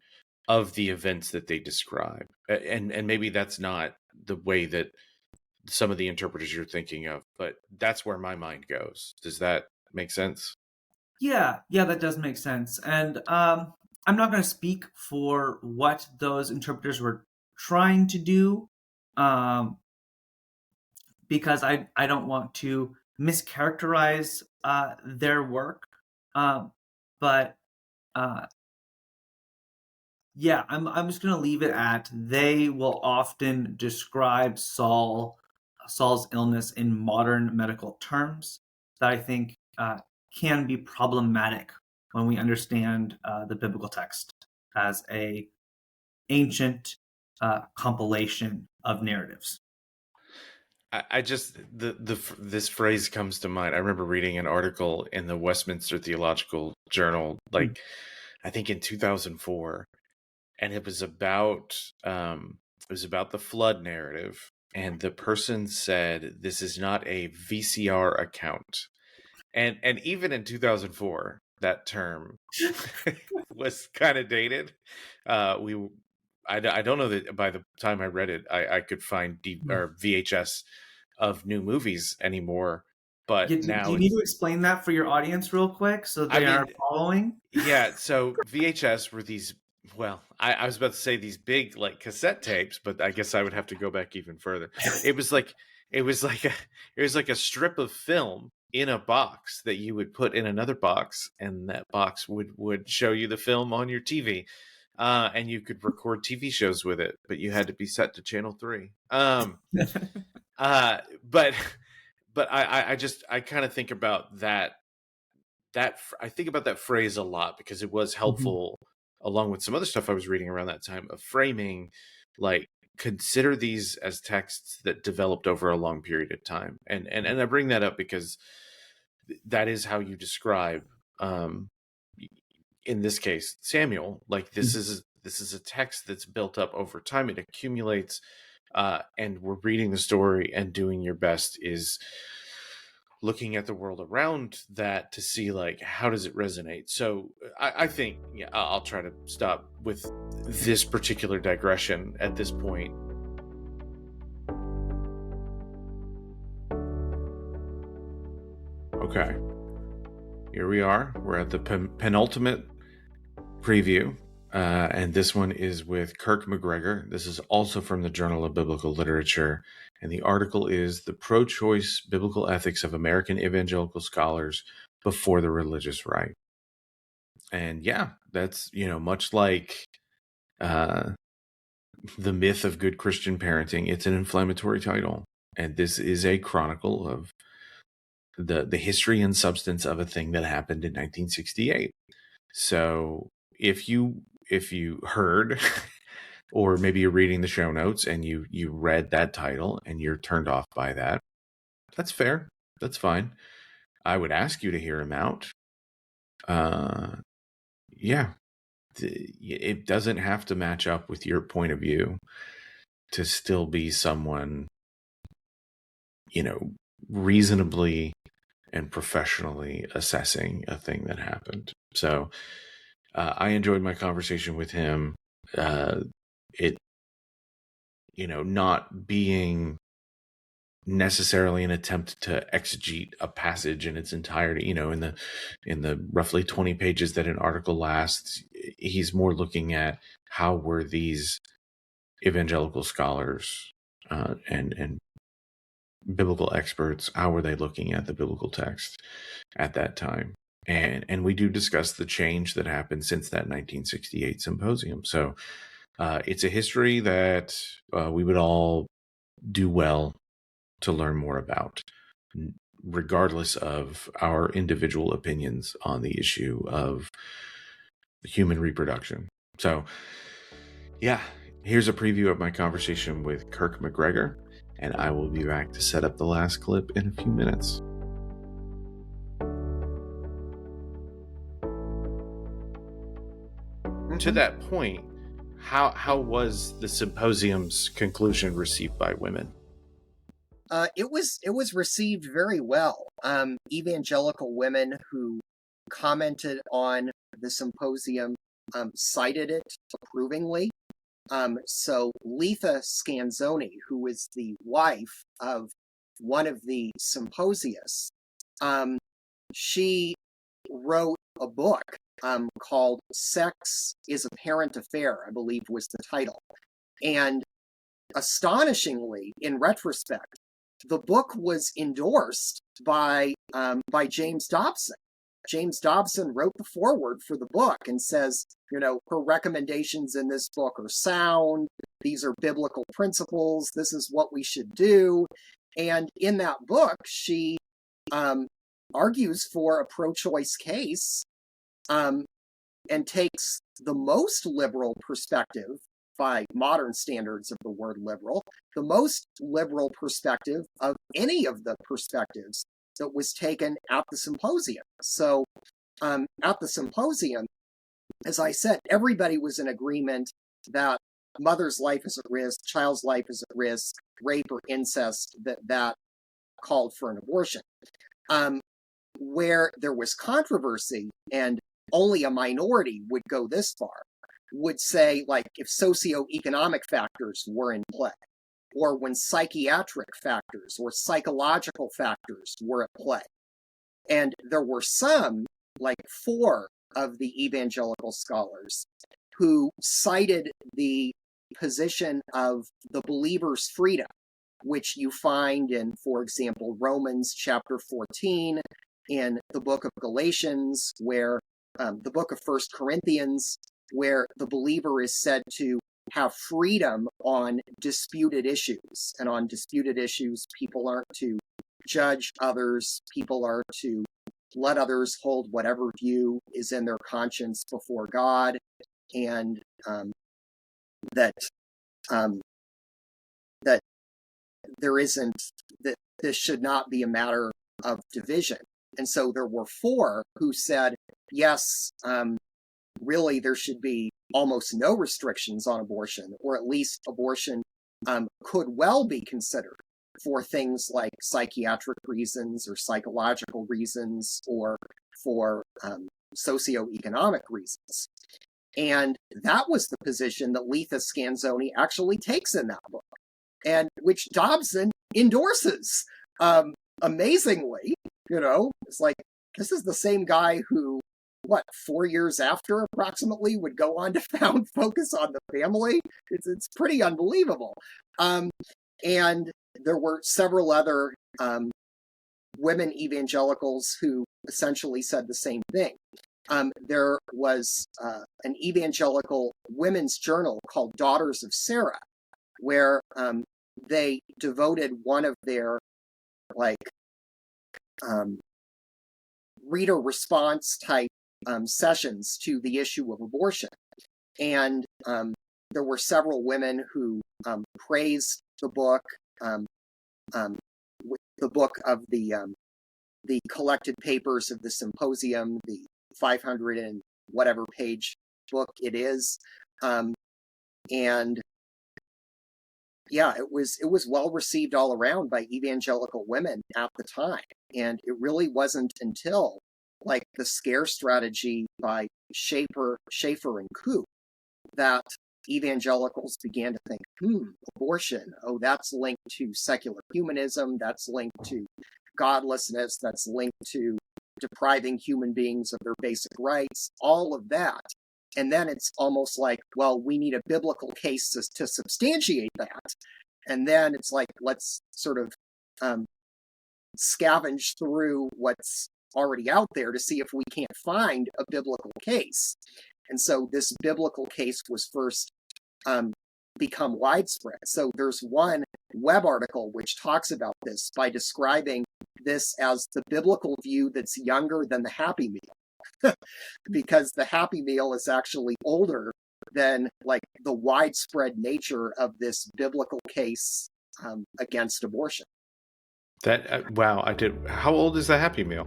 of the events that they describe. And maybe that's not the way that some of the interpreters you're thinking of, but that's where my mind goes. Does that make sense? Yeah, that does make sense. And I'm not going to speak for what those interpreters were trying to do, because I don't want to mischaracterize their work. But yeah, I'm just going to leave it at they will often describe Saul's illness in modern medical terms that I think can be problematic when we understand the biblical text as a ancient compilation of narratives. I just this phrase comes to mind. I remember reading an article in the Westminster Theological Journal, like I think in 2004, and it was about the flood narrative, and the person said this is not a VCR account, and even in 2004, that term was kind of dated. I don't know that by the time I read it, I could find or VHS of new movies anymore. But Do now you need to explain that for your audience real quick so they are following? Yeah, so VHS were these, well, I was about to say these big like cassette tapes, but I guess I would have to go back even further. It was like a strip of film in a box that you would put in another box, and that box would show you the film on your TV. And you could record TV shows with it, but you had to be set to channel 3. But I kind of think about that I think about that phrase a lot because it was helpful along with some other stuff I was reading around that time of framing, like consider these as texts that developed over a long period of time. And I bring that up because that is how you describe in this case Samuel. Like this is a text that's built up over time. It accumulates, and we're reading the story, and doing your best is looking at the world around that to see like how does it resonate. So I think I'll try to stop with this particular digression at this point. Okay, here we are. We're at the penultimate preview, and this one is with Kirk McGregor. This is also from the Journal of Biblical Literature, and the article is The Pro-Choice Biblical Ethics of American Evangelical Scholars Before the Religious Right. And yeah, that's, much like the myth of good Christian parenting, it's an inflammatory title. And this is a chronicle of the history and substance of a thing that happened in 1968. So if you heard, or maybe you're reading the show notes and you read that title and you're turned off by that, that's fair. That's fine. I would ask you to hear him out. Yeah, it doesn't have to match up with your point of view to still be someone, reasonably and professionally assessing a thing that happened. So I enjoyed my conversation with him. It, not being necessarily an attempt to exegete a passage in its entirety, in the roughly 20 pages that an article lasts. He's more looking at how were these evangelical scholars and biblical experts, how were they looking at the biblical text at that time? And we do discuss the change that happened since that 1968 symposium. So it's a history that we would all do well to learn more about, regardless of our individual opinions on the issue of human reproduction. So yeah, here's a preview of my conversation with Kirk McGregor, and I will be back to set up the last clip in a few minutes. To that point, How was the symposium's conclusion received by women? It was received very well. Evangelical women who commented on the symposium cited it approvingly. So Letha Scanzoni, who is the wife of one of the symposiists, she wrote a book called Sex is a Parent Affair, I believe was the title. And astonishingly, in retrospect, the book was endorsed by James Dobson. James Dobson wrote the foreword for the book and says, her recommendations in this book are sound. These are biblical principles. This is what we should do. And in that book, she argues for a pro-choice case and takes the most liberal perspective by modern standards of the word liberal, the most liberal perspective of any of the perspectives that was taken at the symposium. So at the symposium, as I said, everybody was in agreement that mother's life is at risk, child's life is at risk, rape or incest, that called for an abortion. Where there was controversy, and only a minority would go this far, would say, like, if socioeconomic factors were in play, or when psychiatric factors or psychological factors were at play. And there were some, like 4 of the evangelical scholars, who cited the position of the believer's freedom, which you find in, for example, Romans chapter 14, in the book of Galatians, where the book of 1 Corinthians, where the believer is said to have freedom on disputed issues. And on disputed issues, people aren't to judge others. People are to let others hold whatever view is in their conscience before God. And that there isn't, that this should not be a matter of division. And so there were 4 who said, yes, really there should be almost no restrictions on abortion, or at least abortion could well be considered for things like psychiatric reasons or psychological reasons or for socioeconomic reasons. And that was the position that Letha Scanzoni actually takes in that book, and which Dobson endorses. Amazingly, it's like, this is the same guy who, 4 years after approximately, would go on to found Focus on the Family. It's pretty unbelievable. And there were several other women evangelicals who essentially said the same thing. There was an evangelical women's journal called Daughters of Sarah, where they devoted one of their reader response type sessions to the issue of abortion. And there were several women who praised the book, the book of the collected papers of the symposium, the 500 and whatever page book it is. And yeah, it was well received all around by evangelical women at the time. And it really wasn't until the scare strategy by Schaeffer and Koop that evangelicals began to think, abortion, that's linked to secular humanism, that's linked to godlessness, that's linked to depriving human beings of their basic rights, all of that. And then it's almost like, well, we need a biblical case to substantiate that. And then it's like, let's sort of scavenge through what's already out there to see if we can't find a biblical case. And so this biblical case was first become widespread. So there's one web article which talks about this by describing this as the biblical view that's younger than the Happy Meal. Because the Happy Meal is actually older than the widespread nature of this biblical case against abortion. That wow, I did. How old is the Happy Meal?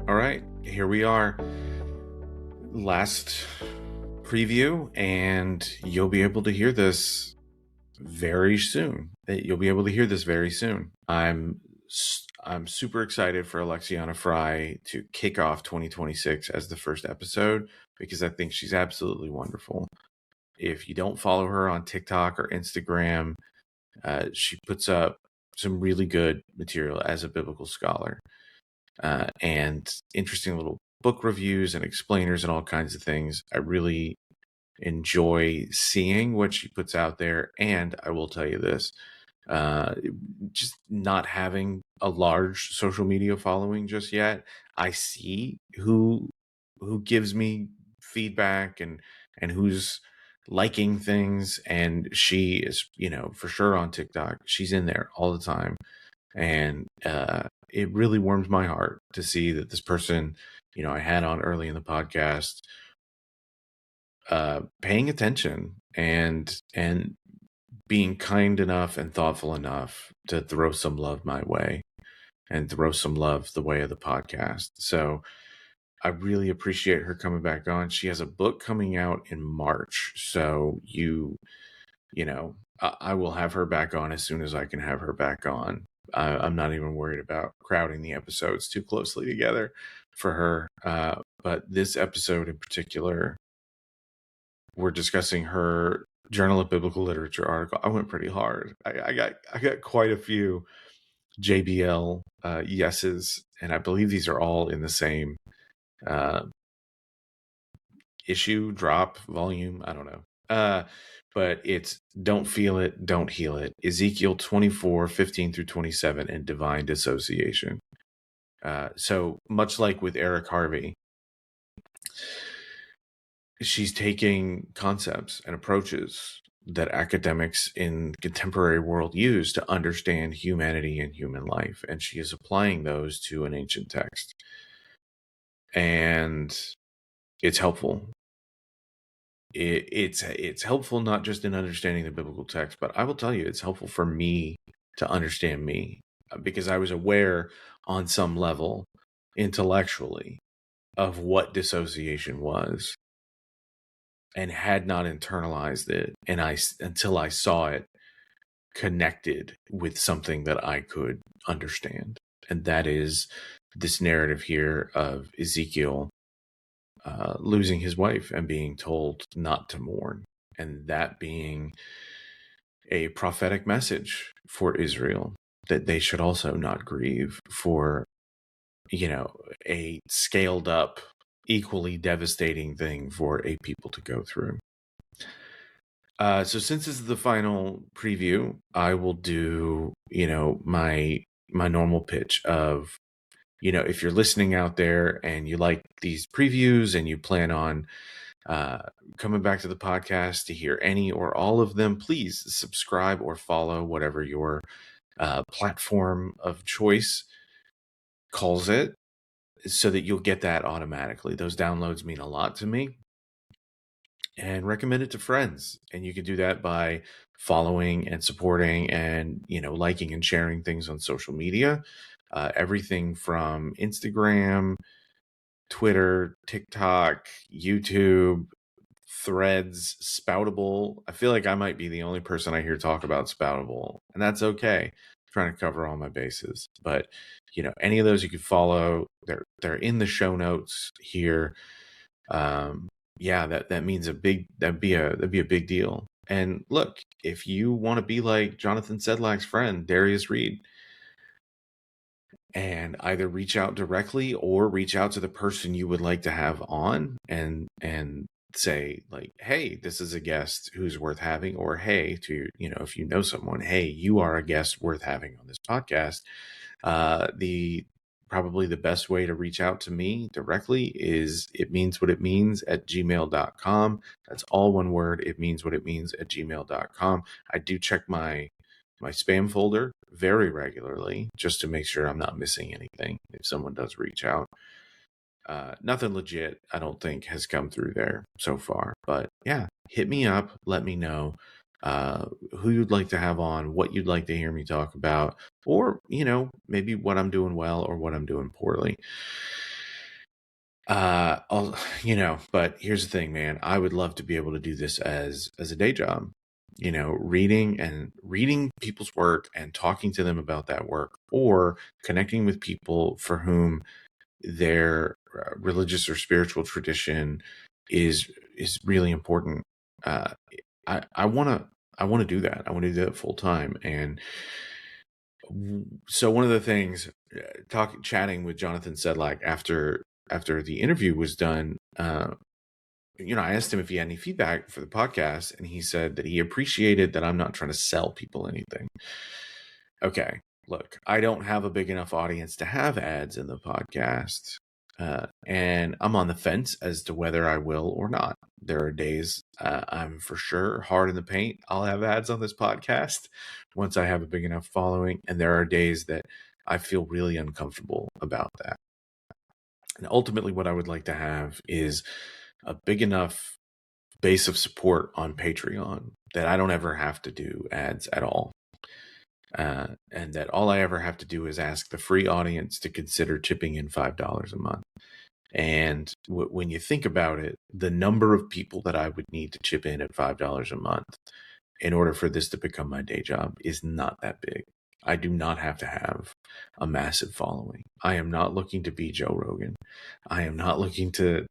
All right, here we are. Last preview, and you'll be able to hear this very soon. I'm super excited for Alexiana Fry to kick off 2026 as the first episode, because I think she's absolutely wonderful. If you don't follow her on TikTok or Instagram, she puts up some really good material as a biblical scholar, and interesting little book reviews and explainers and all kinds of things. I really enjoy seeing what she puts out there. And I will tell you this, just not having a large social media following just yet, I see who gives me feedback and who's liking things, and she is, for sure on TikTok. She's in there all the time, and it really warms my heart to see that this person, I had on early in the podcast, paying attention and being kind enough and thoughtful enough to throw some love my way and throw some love the way of the podcast. So I really appreciate her coming back on. She has a book coming out in March, so I will have her back on as soon as I can have her back on. I'm not even worried about crowding the episodes too closely together for her. But this episode in particular, we're discussing her Journal of Biblical Literature article. I went pretty hard. I got quite a few JBL yeses, and I believe these are all in the same issue, drop, volume. I don't know. But it's Don't Feel It, Don't Heal It, Ezekiel 24, 15 through 27, and Divine Dissociation. So much like with Eric Harvey, she's taking concepts and approaches that academics in contemporary world use to understand humanity and human life, and she is applying those to an ancient text. And it's helpful. It's helpful not just in understanding the biblical text, but I will tell you, it's helpful for me to understand me, because I was aware on some level intellectually of what dissociation was, and had not internalized it, and until I saw it connected with something that I could understand, and that is this narrative here of Ezekiel losing his wife and being told not to mourn, and that being a prophetic message for Israel, that they should also not grieve for, a scaled up, equally devastating thing for a people to go through. So since this is the final preview, I will do, my normal pitch of, if you're listening out there and you like these previews and you plan on coming back to the podcast to hear any or all of them, please subscribe or follow, whatever your platform of choice calls it, so that you'll get that automatically. Those downloads mean a lot to me. And recommend it to friends. And you can do that by following and supporting and, liking and sharing things on social media. Everything from Instagram, Twitter, TikTok, YouTube, Threads, Spoutable. I feel like I might be the only person I hear talk about Spoutable, and that's okay. I'm trying to cover all my bases. But, any of those you could follow. They're in the show notes here. Yeah, that means that'd be a big deal. And look, if you want to be like Jonathan Sedlak's friend, Darius Reed, and either reach out directly or reach out to the person you would like to have on and say, like, hey, this is a guest who's worth having, or hey, to, if you know someone, hey, you are a guest worth having on this podcast. Probably the best way to reach out to me directly is itmeanswhatitmeans@gmail.com. That's all one word. itmeanswhatitmeans@gmail.com. I do check my spam folder very regularly just to make sure I'm not missing anything if someone does reach out. Nothing legit, I don't think, has come through there so far. But yeah, hit me up. Let me know who you'd like to have on, what you'd like to hear me talk about, or, maybe what I'm doing well or what I'm doing poorly. But here's the thing, man. I would love to be able to do this as a day job. Reading people's work and talking to them about that work, or connecting with people for whom their religious or spiritual tradition is really important. I want to do that. I want to do that full time. And so one of the things, chatting with Jonathan Sedlak after the interview was done, I asked him if he had any feedback for the podcast, and he said that he appreciated that I'm not trying to sell people anything. Okay, look, I don't have a big enough audience to have ads in the podcast. And I'm on the fence as to whether I will or not. There are days I'm for sure hard in the paint. I'll have ads on this podcast once I have a big enough following. And there are days that I feel really uncomfortable about that. And ultimately, what I would like to have is a big enough base of support on Patreon that I don't ever have to do ads at all. And that all I ever have to do is ask the free audience to consider chipping in $5 a month. And when you think about it, the number of people that I would need to chip in at $5 a month in order for this to become my day job is not that big. I do not have to have a massive following. I am not looking to be Joe Rogan. I am not looking to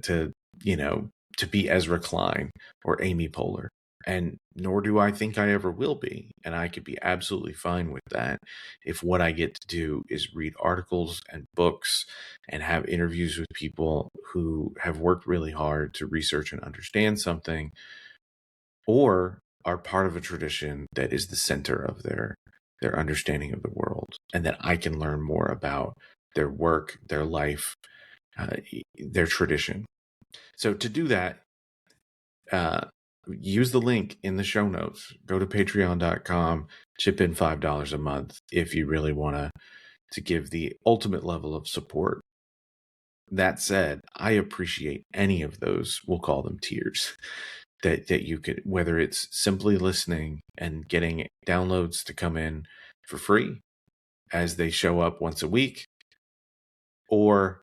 be Ezra Klein or Amy Poehler. And nor do I think I ever will be. And I could be absolutely fine with that if what I get to do is read articles and books and have interviews with people who have worked really hard to research and understand something, or are part of a tradition that is the center of their understanding of the world, and that I can learn more about their work, their life, their tradition. So to do that, use the link in the show notes. Go to patreon.com, chip in $5 a month if you really want to give the ultimate level of support. That said, I appreciate any of those, we'll call them tiers, that you could, whether it's simply listening and getting downloads to come in for free as they show up once a week, or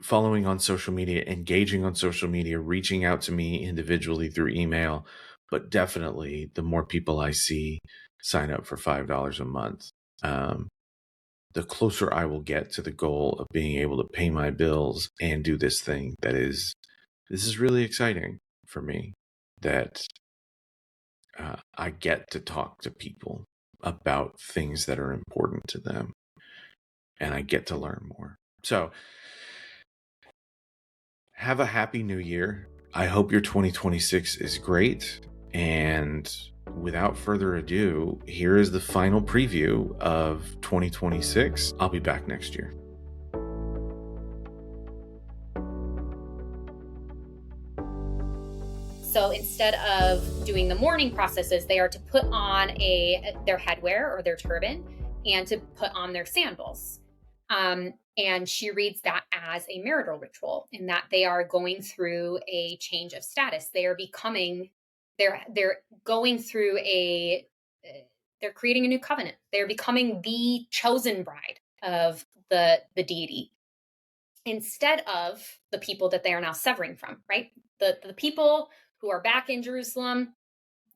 following on social media, engaging on social media, reaching out to me individually through email. But definitely the more people I see sign up for $5 a month, the closer I will get to the goal of being able to pay my bills and do this thing this is really exciting for me, that I get to talk to people about things that are important to them, and I get to learn more. So have a happy new year. I hope your 2026 is great. And without further ado, here is the final preview of 2026. I'll be back next year. So instead of doing the mourning processes, they are to put on their headwear or their turban and to put on their sandals. And she reads that as a marital ritual, in that they are going through a change of status. They are becoming, they're going through they're creating a new covenant. They're becoming the chosen bride of the deity, instead of the people that they are now severing from, right? The people who are back in Jerusalem,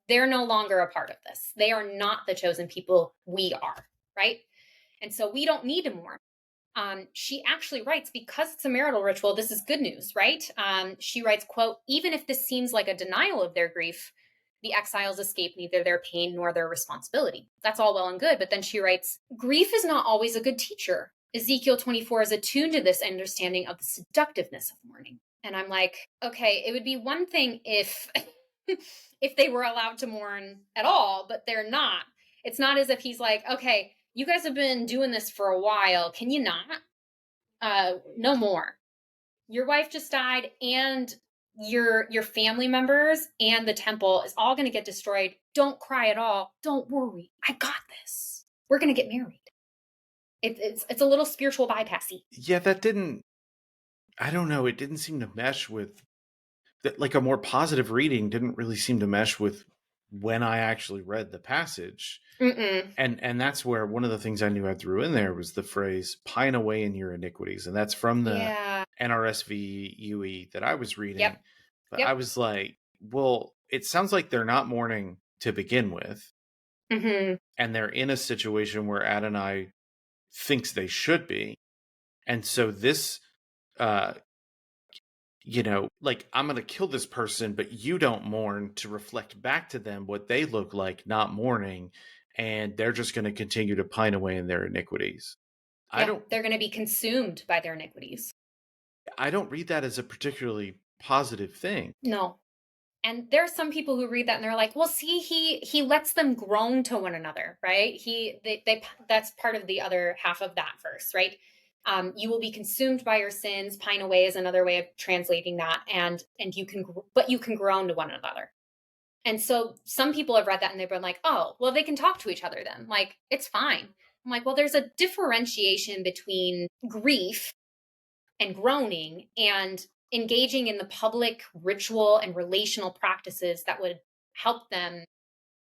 they're no longer a part of this. They are not the chosen people. We are, right? And so we don't need to mourn. She actually writes, because it's a marital ritual, this is good news, right? She writes, quote, "Even if this seems like a denial of their grief, the exiles escape neither their pain nor their responsibility." That's all well and good. But then she writes, "Grief is not always a good teacher. Ezekiel 24 is attuned to this understanding of the seductiveness of mourning." And I'm like, okay, it would be one thing if if they were allowed to mourn at all, but they're not. It's not as if he's like, okay, you guys have been doing this for a while. Can you not? No more. Your wife just died, and your family members and the temple is all going to get destroyed. Don't cry at all. Don't worry. I got this. We're going to get married. It's a little spiritual bypassy. Yeah, that didn't, I don't know, it didn't seem to mesh with, like a more positive reading didn't really seem to mesh with when I actually read the passage. Mm-mm. And that's where one of the things I knew I threw in there was the phrase "pine away in your iniquities," and that's from the Yeah. NRSV UE that I was reading. Yep. But Yep. I was like, well, it sounds like they're not mourning to begin with, Mm-hmm. and they're in a situation where Adonai thinks they should be, and so this, like, I'm going to kill this person, but you don't mourn to reflect back to them what they look like not mourning, and they're just going to continue to pine away in their iniquities. Yeah, they're going to be consumed by their iniquities. I don't read that as a particularly positive thing. No. And there are some people who read that and they're like, well, see, he lets them groan to one another, right? That's part of the other half of that verse, right? You will be consumed by your sins. Pine away is another way of translating that. And you can groan to one another. And so some people have read that and they've been like, oh, well, they can talk to each other then. Like, it's fine. I'm like, well, there's a differentiation between grief and groaning and engaging in the public ritual and relational practices that would help them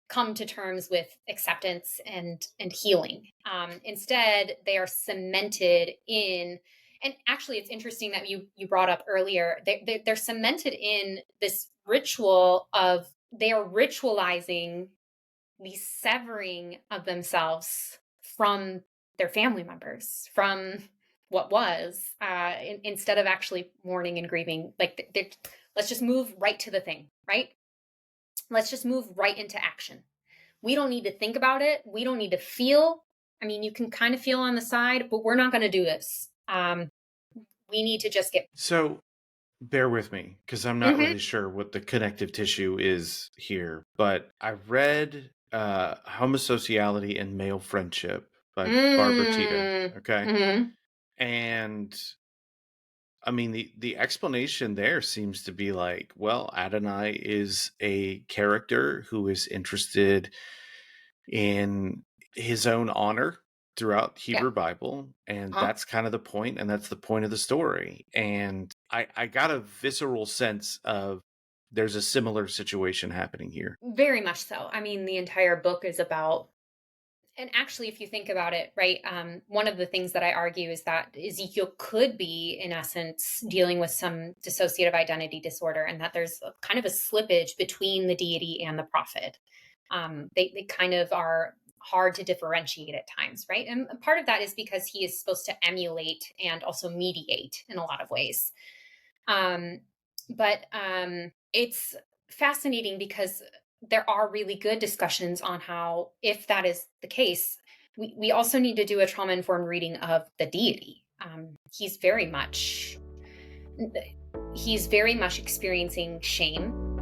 come to terms with acceptance and healing. Instead, they are cemented in, and actually it's interesting that you brought up earlier, they're cemented in this ritual of, they are ritualizing the severing of themselves from their family members, from what was, instead of actually mourning and grieving. Like, let's just move right to the thing, right? Let's just move right into action. We don't need to think about it. We don't need to feel. I mean, you can kind of feel on the side, but we're not going to do this. We need to just get. So bear with me, because I'm not really sure what the connective tissue is here, but I read Homosociality and Male Friendship by Barbara Tita. Okay. And I mean, the explanation there seems to be like, well, Adonai is a character who is interested in his own honor throughout Hebrew Bible, and that's kind of the point, and that's the point of the story. And I got a visceral sense of there's a similar situation happening here. Very much so. I mean, the entire book is about, and actually, if you think about it, right, one of the things that I argue is that Ezekiel could be, in essence, dealing with some dissociative identity disorder, and that there's kind of a slippage between the deity and the prophet. They kind of are hard to differentiate at times, right? And part of that is because he is supposed to emulate and also mediate in a lot of ways. But it's fascinating because there are really good discussions on how, if that is the case, we also need to do a trauma-informed reading of the deity. He's very much experiencing shame